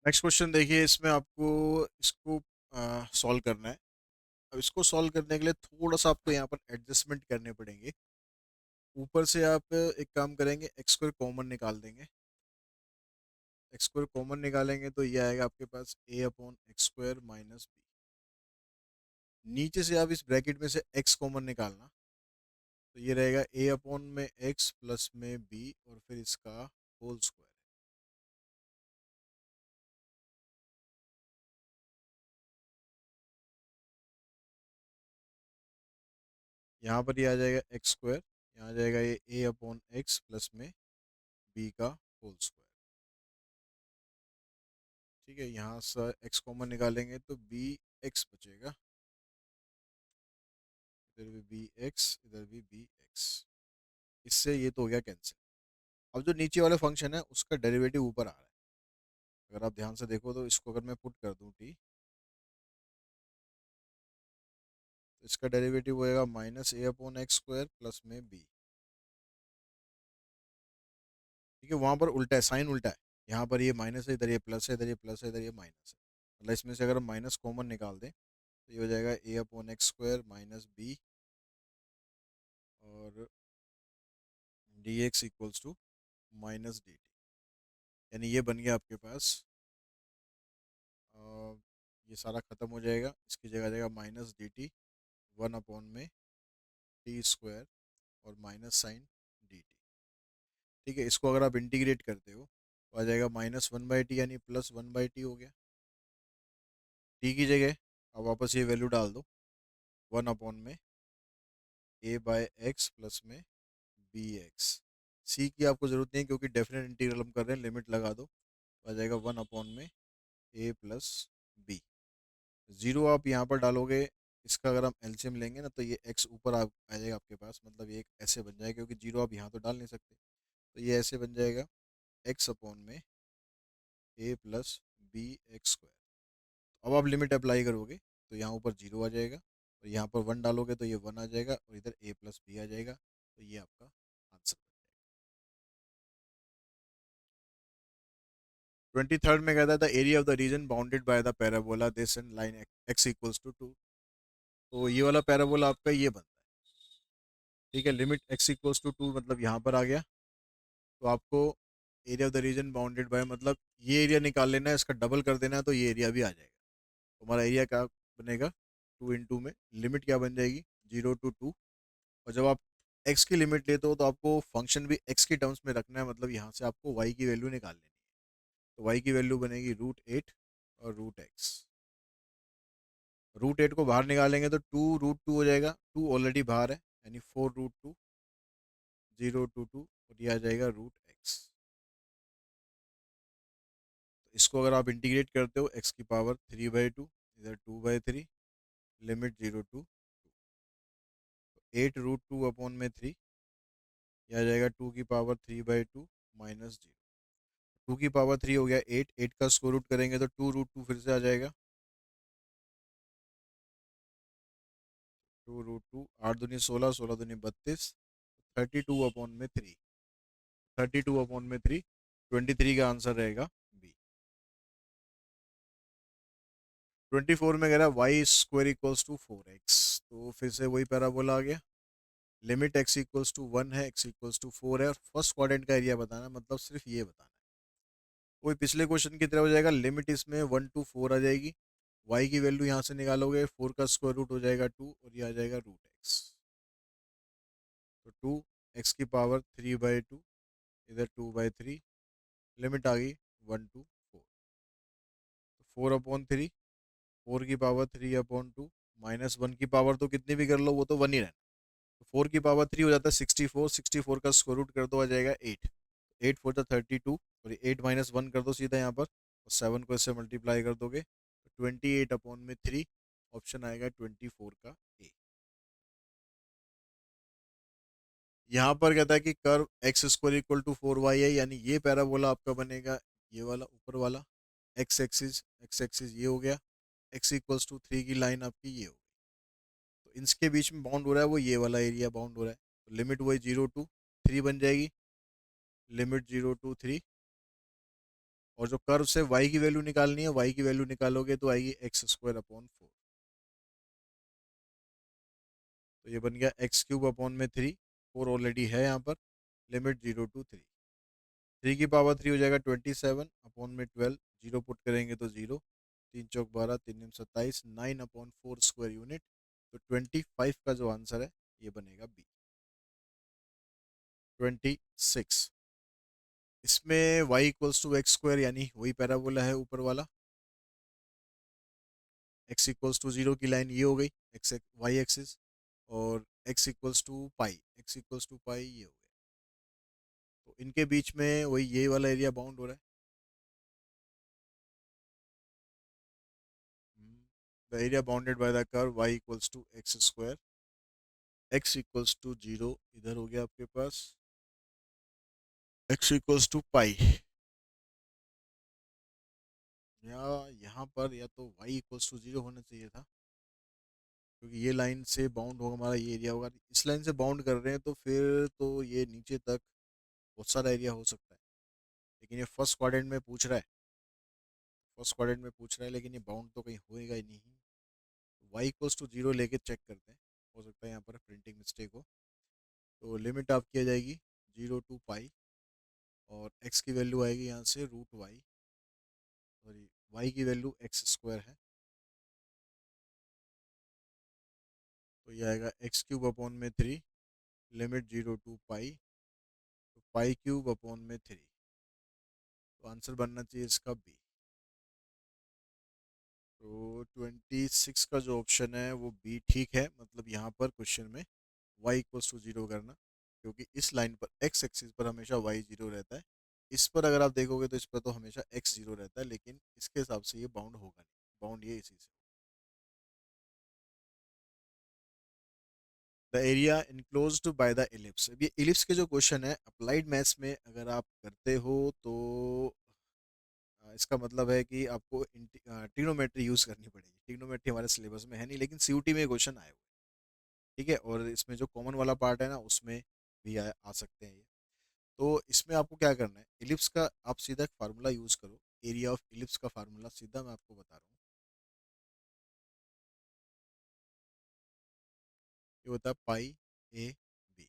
नेक्स्ट क्वेश्चन देखिए, इसमें आपको इसको सॉल्व करना है। अब इसको सॉल्व करने के लिए थोड़ा सा आपको यहाँ पर एडजस्टमेंट करने पड़ेंगे। ऊपर से आप एक काम करेंगे, x² कॉमन निकाल देंगे। x² कॉमन निकालेंगे तो ये आएगा आपके पास a/x² - b। नीचे से आप इस ब्रैकेट में से x कॉमन निकालना, तो ये रहेगा a/x प्लस में b और फिर इसका होल स्क्वायर। यहाँ पर ये आ जाएगा x², यहाँ आ जाएगा ये a/x प्लस में b का होल स्क्वायर। ठीक है, यहाँ से x कॉमन निकालेंगे तो bx बचेगा, इधर भी bx, इधर भी bx। इससे ये तो हो गया कैंसिल। अब जो नीचे वाले फंक्शन है उसका डेरिवेटिव ऊपर आ रहा है, अगर आप ध्यान से देखो तो इसको अगर मैं पुट कर दूं t, तो इसका डेरिवेटिव होएगा -a/x² प्लस में b। ठीक है, वहां पर उल्टा है, साइन उल्टा है, यहाँ पर ये माइनस है, इधर ये प्लस है, इधर ये प्लस है, इधर ये माइनस है। मतलब इसमें से अगर हम माइनस कॉमन निकाल दें तो ये हो जाएगा a/x² माइनस b और dx इक्वल्स टू -dt। यानी ये बन गया आपके पास, अ, ये सारा खत्म हो जाएगा, इसकी जगह आ जाएगा -dt वन अपॉन में टी स्क्वायर और माइनस साइन डी टी। ठीक है, इसको अगर आप इंटीग्रेट करते हो तो आ जाएगा -1/t यानी +1/t हो गया। टी की जगह अब वापस ये वैल्यू डाल दो, वन अपॉन में a/x प्लस में bx। सी की आपको ज़रूरत नहीं है क्योंकि डेफिनेट इंटीग्रल हम कर रहे हैं, लिमिट लगा दो, तो आ जाएगा वन अपॉन में a प्लस बी। ज़ीरो आप यहाँ पर डालोगे, इसका अगर हम एलसीएम लेंगे ना तो ये x ऊपर आ जाएगा आपके पास, मतलब ये एक ऐसे बन जाएगा, क्योंकि जीरो आप यहाँ तो डाल नहीं सकते, तो ये ऐसे बन जाएगा x अपॉन में a plus b x square. अब आप लिमिट अप्लाई करोगे तो यहाँ ऊपर जीरो आ जाएगा, और यहाँ पर वन डालोगे तो ये वन आ जाएगा, और इधर a प्लस बी आ जाएगा, तो ये आपका आंसर। 23rd में कहता था area of the region bounded by the parabola this and line x equals to 2। तो ये वाला पैराबोला आपका ये बनता है। ठीक है, लिमिट x इक्वल्स टू 2 मतलब यहाँ पर आ गया, तो आपको area of the region bounded bye मतलब ये एरिया निकाल लेना है, इसका डबल कर देना है, तो ये एरिया भी आ जाएगा। तो हमारा एरिया क्या बनेगा, 2 × में लिमिट क्या बन जाएगी, 0 to 2। और जब आप x की लिमिट लेते हो तो आपको फंक्शन भी x की टर्म्स में रखना है, मतलब यहाँ से आपको y की वैल्यू निकाल लेनी है। तो y की वैल्यू बनेगी √8 और √x। √8 को बाहर निकालेंगे तो 2√2 हो जाएगा, 2 ऑलरेडी बाहर है, यानी 4√2, 0 to 2, और ये आ जाएगा √x। तो इसको अगर आप इंटीग्रेट करते हो x की पावर 3/2, इधर 2/3, लिमिट 0 to 2, 8√2 अपॉन में 3, यह आ जाएगा 2 की पावर 3/2 -0। 2 की पावर 3 हो गया 8, 8 का स्क्वायर रूट करेंगे तो 2√2 फिर से आ जाएगा, 2√2, 8 दूनी 16, 16 दूनी 32, 32/3, 32/3, 23 का आंसर रहेगा बी। 24 में कह रहा है Y square equals to 4x, तो फिर से वही पैराबोला आ गया। लिमिट x इक्वल्स टू 1 है, x इक्वल्स टू 4 है, और फर्स्ट क्वाड्रेंट का एरिया बताना है, मतलब सिर्फ ये बताना है। वही पिछले क्वेश्चन की तरह हो जाएगा, लिमिट इसमें 1 to 4 आ जाएगी, y की वैल्यू यहाँ से निकालोगे, 4 का स्क्वायर रूट हो जाएगा 2, और ये आ जाएगा √x। तो 2 x की पावर 3/2, इधर 2/3, लिमिट आ गई 1 to 4, 4/3, 4 की पावर 3/2, -1 की पावर तो कितनी भी कर लो वो तो वन ही रहना। तो 4 की पावर 3 हो जाता है 64, 64 का स्क्वायर रूट कर दो, आ जाएगा 8, 8 4 जा 32, और 8 -1 कर दो सीधा यहाँ पर, और 7 को इससे मल्टीप्लाई कर दोगे तो 28/3, ऑप्शन आएगा 24 का ए। यहाँ पर कहता है कि curve x square equal to 4y है, यानी ये पैराबोला आपका बनेगा, ये वाला ऊपर वाला, एक्स एक्सिस ये हो गया, एक्स इक्वल्स टू 3 की लाइन आपकी ये हो गई, तो इनके बीच में बाउंड हो रहा है वो ये वाला एरिया बाउंड हो रहा है, तो लिमिट वही 0 to 3 बन जाएगी, लिमिट 0 to 3। और जो कर्व से y की वैल्यू निकालनी है, y की वैल्यू निकालोगे तो आएगी x² अपॉन 4, तो ये बन गया x³ अपॉन में 3, 4 ऑलरेडी है यहाँ पर, लिमिट 0 to 3, 3 की पावर 3 हो जाएगा 27/12, जीरो पुट करेंगे तो जीरो, 3 × 4 = 12, 3 × 27, 9/4 यूनिट, तो 25 का जो आंसर है ये बनेगा बी। 26, इसमें y इक्वल्स टू x² यानी वही पैराबोला है ऊपर वाला, x इक्वल्स टू 0 की लाइन ये हो गई, x y एक्सिस, और x equals to pi, x equals to pi ये हो गया, तो इनके बीच में वही ये वाला एरिया बाउंड हो रहा है। The area bounded by the curve y equals to x², x equals to 0 इधर हो गया आपके पास, x इक्वल्स टू पाई, या यहाँ पर या तो y इक्वल्स टू 0 होना चाहिए था, क्योंकि ये लाइन से बाउंड होगा हमारा ये एरिया होगा, इस लाइन से बाउंड कर रहे हैं तो फिर तो ये नीचे तक बहुत सारा एरिया हो सकता है, लेकिन ये फर्स्ट क्वाड्रेंट में पूछ रहा है, लेकिन ये बाउंड तो कहीं होएगा ही नहीं। वाई इक्वल्स टू 0 लेके चेक करते हैं, हो सकता है यहाँ पर प्रिंटिंग मिस्टेक हो। तो लिमिट आपकी आ जाएगी 0 to पाई, और एक्स की वैल्यू आएगी यहाँ से √y, सॉरी वाई की वैल्यू x² है, तो ये आएगा एक्स क्यूब अपॉन में 3, लिमिट 0 टू पाई, तो पाई क्यूब अपॉन में 3। तो आंसर बनना चाहिए इसका बी। तो 26 का जो ऑप्शन है वो बी ठीक है, मतलब यहाँ पर क्वेश्चन में y इक्वल्स टू जीरो करना, क्योंकि इस लाइन पर x एक्सिस पर हमेशा y जीरो रहता है। इस पर अगर आप देखोगे तो इस पर तो हमेशा x जीरो रहता है, लेकिन इसके हिसाब से ये बाउंड होगा नहीं, बाउंड ये इसी से। The area enclosed by the ellipse. अब ये इलिप्स के जो क्वेश्चन है अप्लाइड मैथ्स में अगर आप करते हो तो इसका मतलब है कि आपको ट्रिग्नोमेट्री यूज करनी पड़ेगी। ट्रिग्नोमेट्री हमारे सिलेबस में है नहीं, लेकिन सीयूटी में क्वेश्चन आए हुए हैं, ठीक है। और इसमें जो कॉमन वाला पार्ट है ना उसमें भी आ सकते हैं ये। तो इसमें आपको क्या करना है, इलिप्स का आप सीधा एक फार्मूला यूज करो। एरिया ऑफ इलिप्स का फार्मूला सीधा मैं आपको बता रहा हूँ, ये होता है पाई ए बी।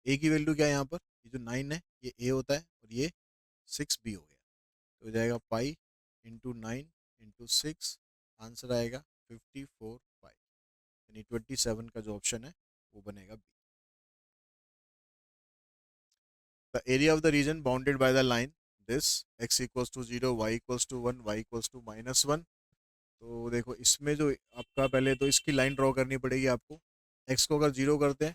ए की वैल्यू क्या है यहाँ पर, ये जो 9 है ये ए होता है और ये 6 बी हो गया। तो हो जाएगा पाई इंटू 9 इंटू 6, आंसर आएगा 54 पाई, यानी 27 का जो ऑप्शन है वो बनेगा B. The area of the region bounded by the line this x equals to 0, y equals to 1, y equals to -1। तो देखो इसमें जो आपका पहले तो इसकी लाइन ड्रॉ करनी पड़ेगी आपको। x को अगर जीरो करते हैं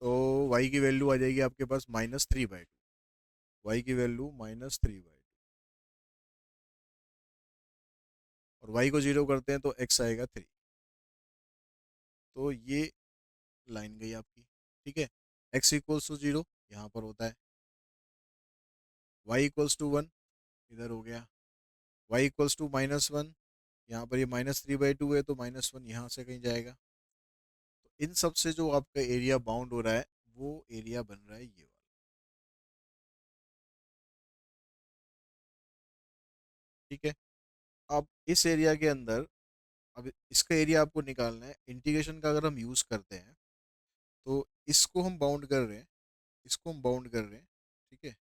तो y की वैल्यू आ जाएगी आपके पास -3/2, y की वैल्यू -3/2। और y को जीरो करते हैं तो x आएगा 3। तो ये लाइन गई आपकी, ठीक है। x इक्वल्स टू 0 यहाँ पर होता है, y इक्वल्स टू 1 इधर हो गया, y इक्वल्स टू -1, यहाँ पर ये -3/2 है तो -1 यहाँ से कहीं जाएगा। तो इन सब से जो आपका एरिया बाउंड हो रहा है वो एरिया बन रहा है ये वाला, ठीक है। अब इस एरिया के अंदर, अब इसका एरिया आपको निकालना है। इंटीग्रेशन का अगर हम यूज करते हैं तो इसको हम बाउंड कर रहे हैं, इसको हम बाउंड कर रहे हैं, ठीक है।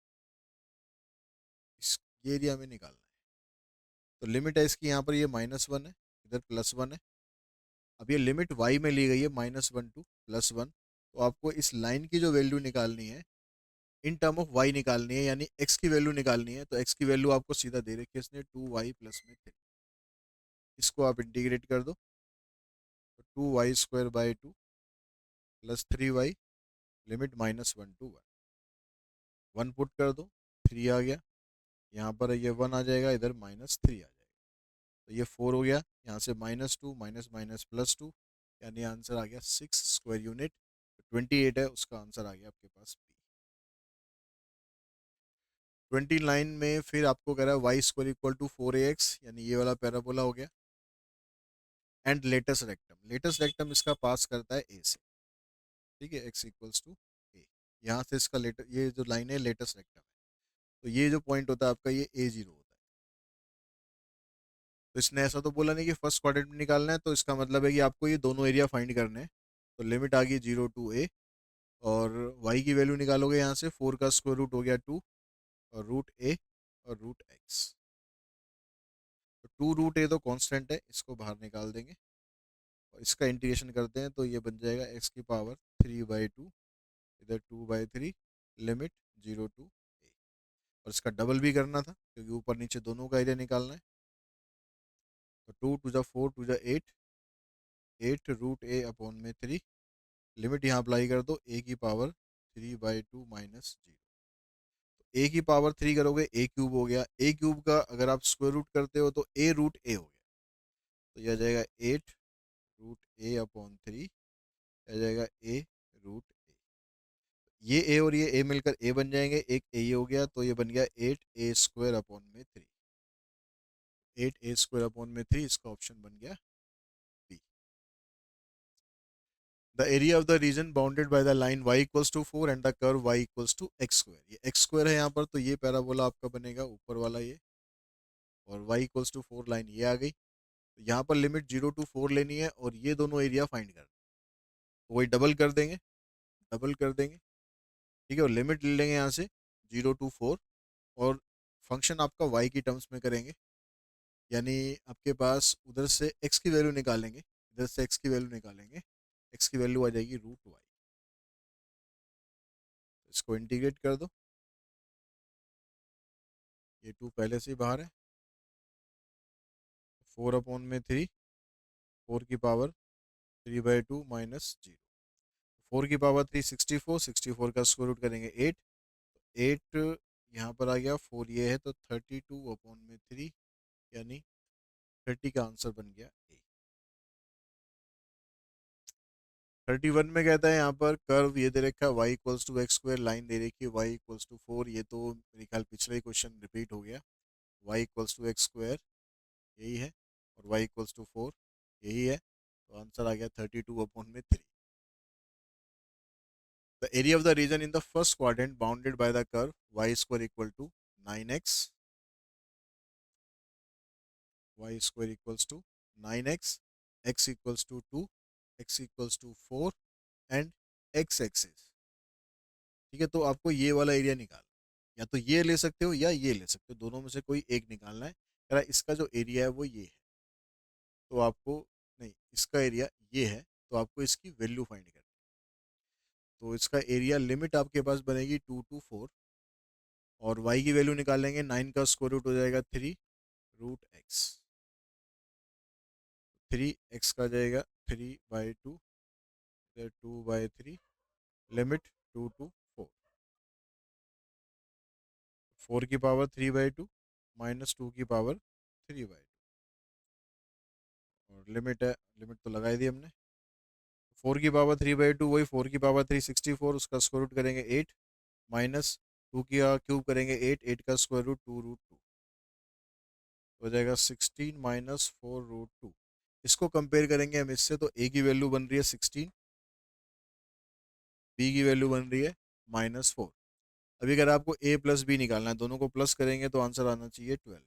इस ये एरिया में निकालना है। तो लिमिट है इसकी, यहाँ पर ये -1 है, इधर +1 है। अब ये लिमिट y में ली गई है -1 टू +1। तो आपको इस लाइन की जो वैल्यू निकालनी है इन टर्म ऑफ y निकालनी है, यानी x की वैल्यू निकालनी है। तो x की वैल्यू आपको सीधा दे रखी है इसने 2y प्लस में 3। इसको आप इंटीग्रेट कर दो, तो 2y² by 2 +3y, limit -1 to 1। 1 put कर दो, 3 आ गया, यहाँ पर ये 1 आ जाएगा, इधर -3 आ जाएगा। तो ये 4 हो गया, यहाँ से -2 माइनस माइनस +2, यानी आंसर आ गया 6 स्क्वायर यूनिट। 28 है, उसका आंसर आ गया आपके पास बी। 29 में फिर आपको कह रहा है y² = 4ax, यानी ये वाला पैराबोला हो गया। एंड लेटेस्ट रेक्टम इसका पास करता है ए से, ठीक है, x = a। यहाँ से इसका ये जो लाइन है लेटेस्ट रेक्टम है। तो ये जो पॉइंट होता है आपका ये a0 होता है। तो इसने ऐसा तो बोला नहीं कि फर्स्ट क्वाड्रेंट में निकालना है, तो इसका मतलब है कि आपको ये दोनों एरिया फाइंड करने हैं। तो लिमिट आ गई 0 टू a, और y की वैल्यू निकालोगे यहाँ से, 4 का स्क्वायर रूट हो गया 2, और रूट a और रूट x। तो 2√a तो कांस्टेंट है, इसको बाहर निकाल देंगे और इसका इंटीग्रेशन करते हैं तो ये बन जाएगा x⁻³ इधर 2/3, लिमिट 0 टू a। और इसका डबल भी करना था क्योंकि ऊपर नीचे दोनों का एरिया निकालना है। तो 2 × 4 = 8, 8√a/3, लिमिट यहाँ अप्लाई कर दो a⁻³ -0। a⁻³ करोगे a³ हो गया, a³ का अगर आप स्क्वायर रूट करते हो तो a√a हो गया। तो यह आ जाएगा 8√a/3, आ जाएगा a√a। ये a और ये a मिलकर a बन जाएंगे, एक a हो गया तो ये बन गया 8a² 8a²/3, इसका ऑप्शन बन गया B. The area of the region bounded by the line y = 4 and the curve y = x²। ये x² है यहाँ पर, तो ये पैराबोला आपका बनेगा ऊपर वाला ये, और y = 4 लाइन ये आ गई। तो यहाँ पर लिमिट 0 टू 4 लेनी है और ये दोनों एरिया फाइंड करना है। तो वही डबल कर देंगे, डबल कर देंगे, ठीक है। और लिमिट ले लेंगे यहाँ से 0 टू 4, और फंक्शन आपका y की टर्म्स में करेंगे, यानी आपके पास उधर से x की वैल्यू निकालेंगे, इधर से x की वैल्यू निकालेंगे। एक्स की वैल्यू आ जाएगी √y। इसको इंटीग्रेट कर दो, ये 2 पहले से ही बाहर है, 4/3, 4⁻³ -0, 4⁻³ 64, 64 का स्क्वायर रूट करेंगे 8, 8 यहाँ पर आ गया, 4 ये है तो 32/3, यानी 30 का आंसर बन गया ए। 31 में कहता है यहाँ पर कर्व ये दे रखा है y=x², लाइन दे रखी है y=4, ये तो मेरे ख्याल पिछले ही क्वेश्चन रिपीट हो गया, y=x², यही है, और y=4, यही है, तो आंसर आ गया 32/3। The area of the region in the first quadrant bounded by the curve y² = 9x, y² = 9x, x = 2, x = 4 and x axis. ठीक है, तो आपको ये वाला एरिया निकालना, या तो ये ले सकते हो या ये ले सकते हो, दोनों में से कोई एक निकालना है। अगर इसका जो एरिया है वो ये है, तो आपको, नहीं इसका एरिया ये है, तो आपको इसकी वैल्यू फाइंड करनी है। तो इसका एरिया लिमिट आपके पास बनेगी 2 to 4, और y की वैल्यू निकालेंगे, 9 का स्क्वायर रूट हो जाएगा 3√x, 3x का जाएगा 3/2, 2/3, लिमिट 2 to 4, 4⁻³ -2⁻³, और लिमिट है, लिमिट तो लगाई दी हमने, 4⁻³ वही 4⁻³ 64, उसका स्क्वायर रूट करेंगे 8, माइनस 2 का क्यूब करेंगे 8, 8 का स्क्वायर रूट 2√2, हो जाएगा 16 - 4√2। इसको कंपेयर करेंगे हम इससे, तो a की वैल्यू बन रही है 16, b की वैल्यू बन रही है -4। अभी अगर आपको a प्लस b निकालना है, दोनों को प्लस करेंगे तो आंसर आना चाहिए 12,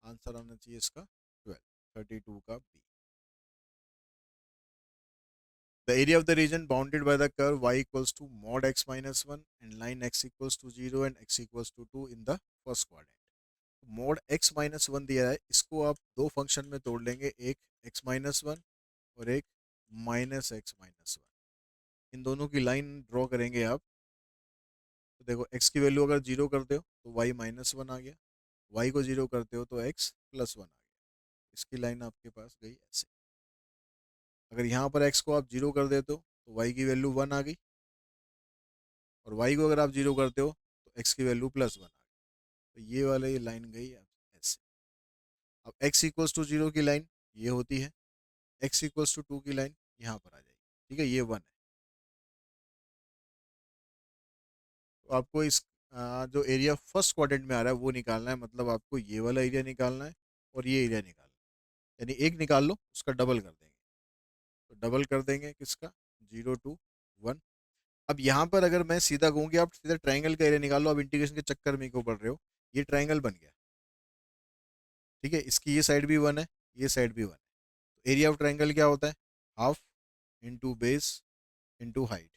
आंसर आना चाहिए इसका 12, 32 का b। The area of the region bounded by the curve y = (x - 1) and line x = 0 and x = 2 in the first quadrant. mod x-1 दिया है, इसको आप दो फंक्शन में तोड़ लेंगे, एक x-1 और एक -x-1। इन दोनों की लाइन ड्रॉ करेंगे आप, तो देखो x की वैल्यू अगर 0 करते हो तो y-1 आ गया, y को 0 करते हो तो x+1 आ गया। इसकी लाइन आपके पास गई ऐसे। अगर यहाँ पर x को आप 0 कर देते हो तो y की वैल्यू 1 आ गई, और y को अगर आप 0 करते हो तो x की वैल्यू +1 आ गई। तो ये वाला ये लाइन गई ऐसे। अब x = 0 की लाइन ये होती है, x = 2 की लाइन यहाँ पर आ जाएगी। ठीक है, ये 1 है। तो आपको इस जो एरिया फर्स्ट क्वाड्रेंट में आ रहा है वो निकालना है, मतलब आपको ये वाला एरिया निकालना है और ये एरिया निकालना है, यानी एक निकाल लो उसका डबल कर देंगे, तो डबल कर देंगे किसका, 0 to 1। अब यहाँ पर अगर मैं सीधा कहूँ कि आप सीधा ट्राइंगल का एरिया निकाल लो, आप इंटीग्रेशन के चक्कर में क्यों पड़ रहे हो, ये ट्राइंगल बन गया। ठीक है, इसकी ये साइड भी 1 है, ये साइड भी 1 है, तो एरिया ऑफ ट्राइंगल क्या होता है, half into base into height,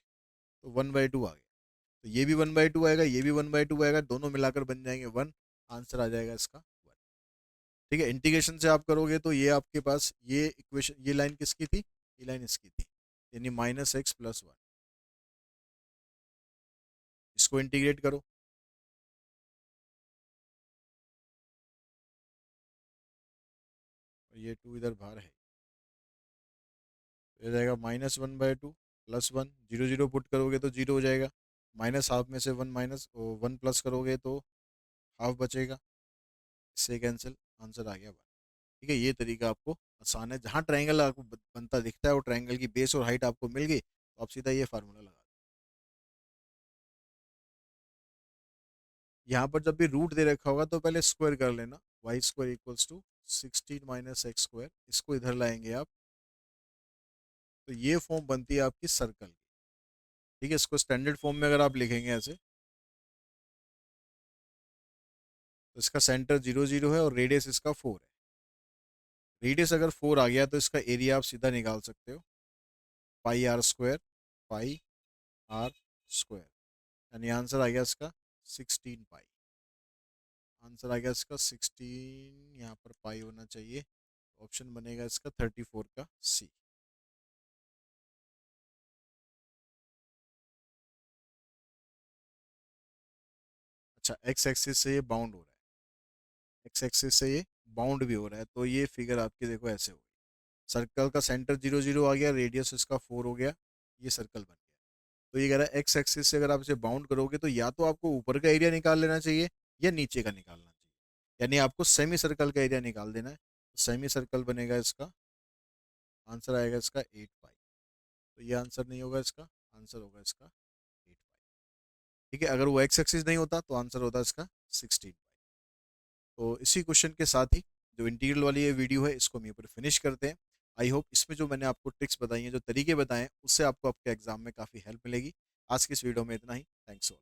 तो 1/2 आ गया। तो ये भी 1/2 आएगा, ये भी 1/2 आएगा, दोनों मिलाकर बन जाएंगे 1, आंसर आ जाएगा इसका 1। ठीक है, इंटीग्रेशन से आप करोगे तो ये आपके पास ये इक्वेशन, ये लाइन किसकी थी, ये लाइन इसकी थी, यानी -x+1। इसको इंटीग्रेट करो, और ये 2 इधर बाहर है, तो ये जाएगा -1/2 +1, 0 0 पुट करोगे तो 0 हो जाएगा, माइनस हाफ में से 1 माइनस 1 प्लस करोगे तो हाफ बचेगा, इससे कैंसिल, आंसर आ गया 1। ठीक है, ये तरीका आपको आसान है, जहाँ ट्राइंगल आपको बनता दिखता है वो ट्राइंगल की बेस और हाइट आपको मिल गई, तो आप सीधा ये फार्मूला लगा दो। यहाँ पर जब भी रूट दे रखा होगा तो पहले स्क्वायर कर लेना, y² = 16 - x², इसको इधर लाएंगे आप, तो ये फॉर्म बनती है आपकी सर्कल की। ठीक है, इसको स्टैंडर्ड फॉर्म में अगर आप लिखेंगे ऐसे, तो इसका सेंटर 0 0 है और रेडियस इसका 4 है। रेडियस अगर 4 आ गया तो इसका एरिया आप सीधा निकाल सकते हो, πr², πr², यानी आंसर आ गया इसका 16 पाई, आंसर आ गया इसका 16, यहाँ पर पाई होना चाहिए, ऑप्शन बनेगा इसका 34 का सी। अच्छा, एक्स एक्सिस से ये बाउंड हो रहा है, एक्स एक्सिस से ये बाउंड भी हो रहा है, तो ये फिगर आपकी देखो ऐसे होगी। सर्कल का सेंटर 0 0 आ गया, रेडियस इसका 4 हो गया, ये सर्कल बन गया। तो ये कह रहा है एक्स एक्सिस से अगर आप इसे बाउंड करोगे तो या तो आपको ऊपर का एरिया निकाल लेना चाहिए या नीचे का निकालना चाहिए, यानी आपको सेमी सर्कल का एरिया निकाल देना है। सेमी सर्कल बनेगा इसका, आंसर आएगा इसका 8 पाई। तो ये आंसर नहीं होगा इसका, आंसर होगा इसका 8 पाई। ठीक है, अगर वो एक्स एक्सिस नहीं होता तो आंसर होता इसका 16 पाई। तो इसी क्वेश्चन के साथ ही जो इंटीग्रल वाली ये वीडियो है इसको हम यहाँ पर फिनिश करते हैं। आई होप इसमें जो मैंने आपको ट्रिक्स बताई हैं, जो तरीके बताए हैं, उससे आपको आपके एग्जाम में काफ़ी हेल्प मिलेगी। आज की इस वीडियो में इतना ही। Thanks all.